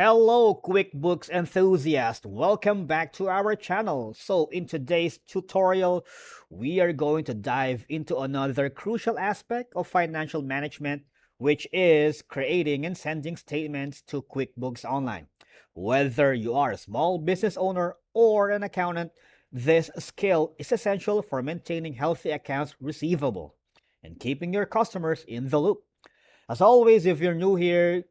Hello, Quickbooks enthusiast. Welcome back to our channel. So in today's tutorial, we are going to dive into another crucial aspect of financial management, which is creating and sending statements to QuickBooks Online. Whether you are a small business owner or an accountant, this skill is essential for maintaining healthy accounts receivable and keeping your customers in the loop. As always, if you're new here,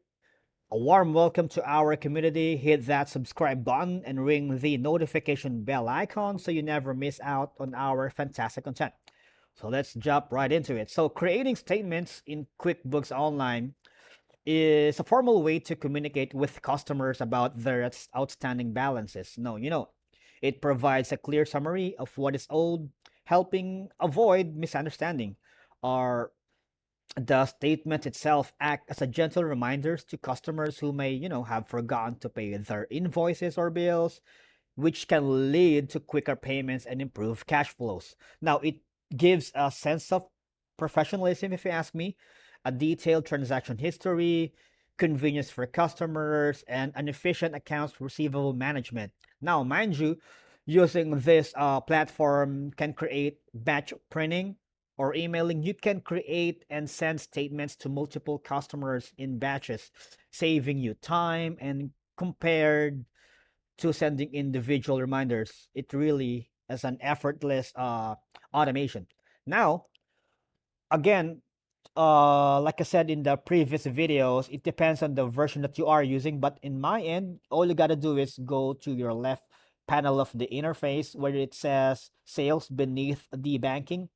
a warm welcome to our community. Hit that subscribe button and ring the notification bell icon so you never miss out on our fantastic content. So let's jump right into it. So creating statements in QuickBooks Online is a formal way to communicate with customers about their outstanding balances. No, it provides a clear summary of what is owed, helping avoid misunderstanding. Or the statement itself act as a gentle reminders to customers who may, have forgotten to pay their invoices or bills, which can lead to quicker payments and improved cash flows. Now, it gives a sense of professionalism, if you ask me, a detailed transaction history, convenience for customers, and an efficient accounts receivable management. Now, mind you, using this platform can create batch printing or emailing. You can create and send statements to multiple customers in batches, saving you time and compared to sending individual reminders. It really is an effortless automation. Now, again, like I said in the previous videos, it depends on the version that you are using. But in my end, all you gotta do is go to your left panel of the interface where it says sales beneath the banking.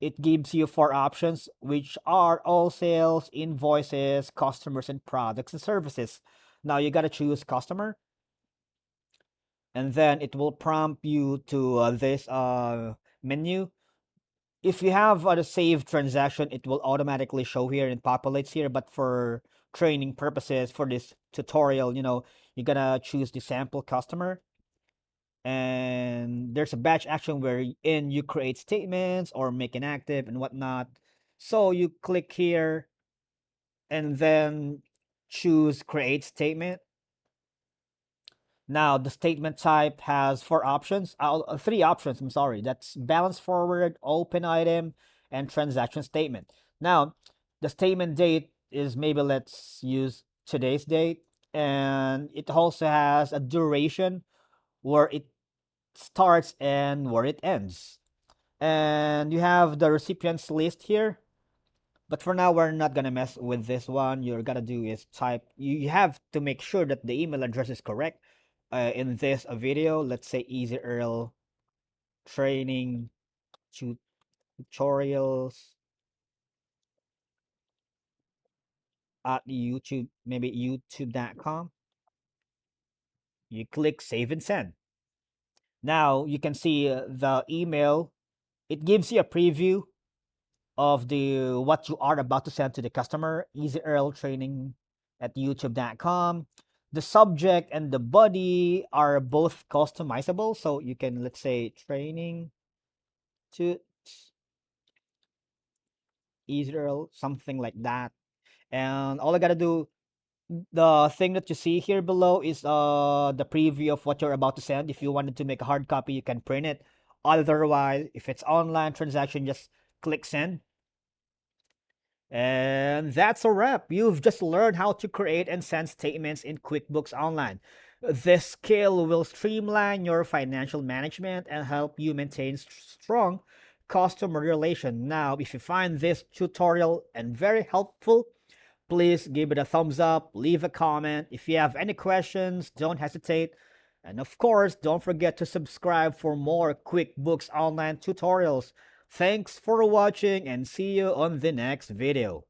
It gives you four options, which are all sales, invoices, customers, and products and services. Now you gotta choose customer, and then it will prompt you to this menu. If you have a saved transaction, it will automatically show here and populates here. But for training purposes, for this tutorial, you're gonna choose the sample customer, and there's a batch action wherein you create statements or make inactive and whatnot. So you click here and then choose create statement. Now the statement type has three options. I'm sorry. That's balance forward, open item, and transaction statement. Now the statement date is, maybe let's use today's date, and it also has a duration where it starts and where it ends. And you have the recipients list here. But for now, we're not gonna mess with this one. You're gonna do is type. You have to make sure that the email address is correct. In this video, let's say Easy Earl Training Tutorials at YouTube, maybe youtube.com. You click save and send. Now you can see the email. It gives you a preview of the what you are about to send to the customer. Easy Earl Training at youtube.com. The subject and the body are both customizable, so you can, let's say, training to Easy Earl, something like that. And all I gotta do, the thing that you see here below is the preview of what you're about to send. If you wanted to make a hard copy, you can print it. Otherwise, if it's online transaction, just click send. And that's a wrap. You've just learned how to create and send statements in QuickBooks Online. This skill will streamline your financial management and help you maintain strong customer relation. Now, if you find this tutorial and very helpful, please give it a thumbs up, leave a comment. If you have any questions, don't hesitate. And of course, don't forget to subscribe for more QuickBooks Online tutorials. Thanks for watching and see you on the next video.